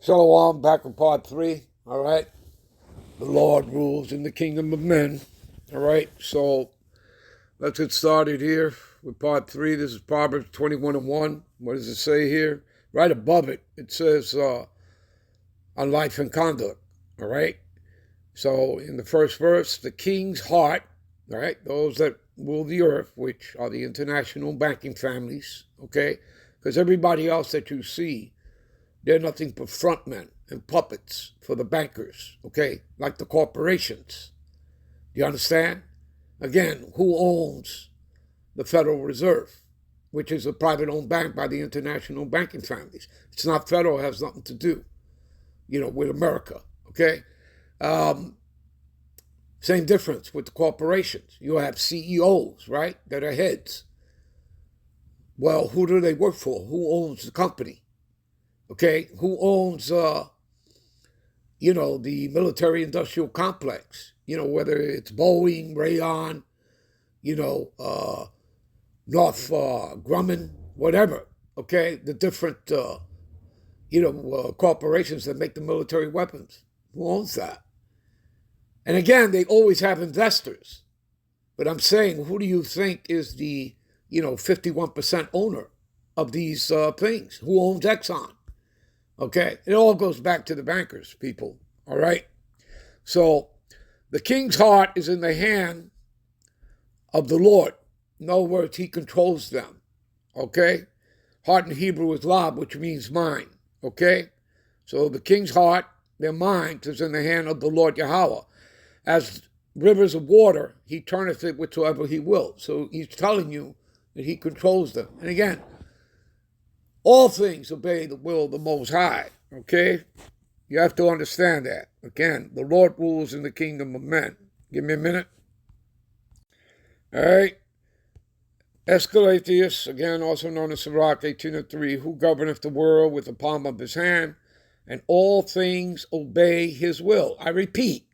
Shalom, back with part 3, all right? The Lord rules in the kingdom of men, all right? So let's get started here with part 3. This is Proverbs 21:1. What does it say here? Right above it, it says on life and conduct, all right? So in the first verse, the king's heart, all right, those that rule the earth, which are the international banking families, okay? Because everybody else that you see, they're nothing but frontmen and puppets for the bankers, okay? Like the corporations. Do you understand? Again, who owns the Federal Reserve, which is a private-owned bank by the international banking families? It's not federal, it has nothing to do, with America, okay? Same difference with the corporations. You have CEOs, right, that are heads. Well, who do they work for? Who owns the company? Okay, who owns, the military-industrial complex? Whether it's Boeing, Rayon, North Grumman, whatever. Okay, the different, corporations that make the military weapons. Who owns that? And again, they always have investors. But I'm saying, who do you think is the, 51% owner of these things? Who owns Exxon? Okay, it all goes back to the bankers, people, all right? So the king's heart is in the hand of the Lord. In other words, he controls them, okay? Heart in Hebrew is lab, which means mind, okay? So the king's heart, their mind, is in the hand of the Lord Yahweh. As rivers of water, he turneth it whithersoever he will. So he's telling you that he controls them. And again, all things obey the will of the Most High, okay? You have to understand that. Again, the Lord rules in the kingdom of men. Give me a minute. All right. Escalatius, again, also known as Sirach 18:3, who governeth the world with the palm of his hand, and all things obey his will. I repeat,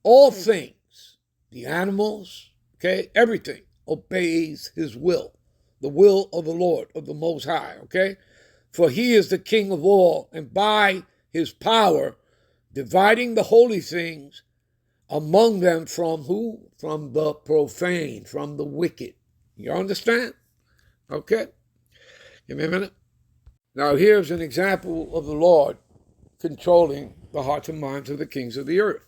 all things, the animals, okay, everything obeys his will. The will of the Lord, of the Most High, okay? For he is the king of all, and by his power, dividing the holy things among them from who? From the profane, from the wicked. You understand? Okay. Give me a minute. Now here's an example of the Lord controlling the hearts and minds of the kings of the earth.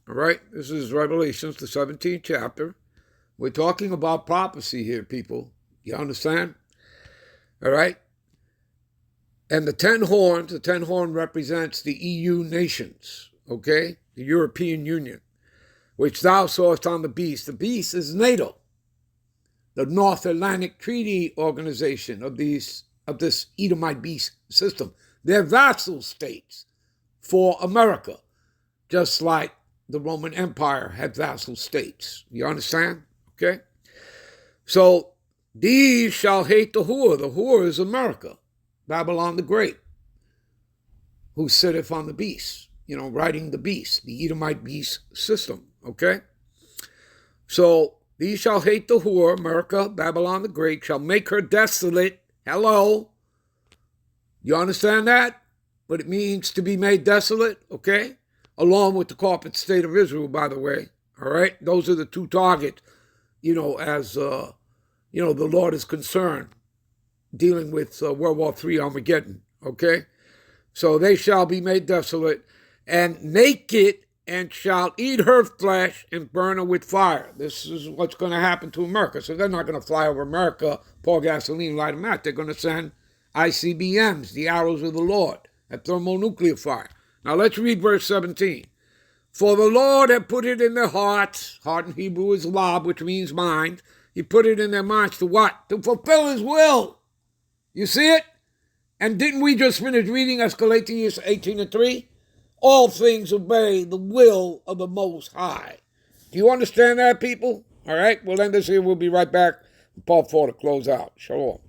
All right? This is Revelations, the 17th chapter. We're talking about prophecy here, people. You understand? All right? And the 10 horn represents the EU nations, okay? The European Union, which thou sawest on the beast. The beast is NATO, the North Atlantic Treaty Organization of this Edomite beast system. They're vassal states for America, just like the Roman Empire had vassal states. You understand? Okay? So these shall hate the whore. The whore is America. Babylon the Great, who sitteth on the beast, riding the beast, the Edomite beast system, okay? So these shall hate the whore, America, Babylon the Great, shall make her desolate. Hello? You understand that? What it means to be made desolate, okay? Along with the corporate state of Israel, by the way, all right? Those are the two targets, as, the Lord is concerned, dealing with World War III Armageddon, okay? So they shall be made desolate and naked, and shall eat her flesh and burn her with fire. This is what's going to happen to America. So they're not going to fly over America, pour gasoline, light them out. They're going to send ICBMs, the arrows of the Lord, at thermonuclear fire. Now let's read verse 17. For the Lord had put it in their hearts, heart in Hebrew is lab, which means mind. He put it in their minds to what? To fulfill his will. You see it? And didn't we just finish reading Escalatius 18:3? All things obey the will of the Most High. Do you understand that, people? All right, we'll end this here. We'll be right back. Part 4 to close out. Shalom.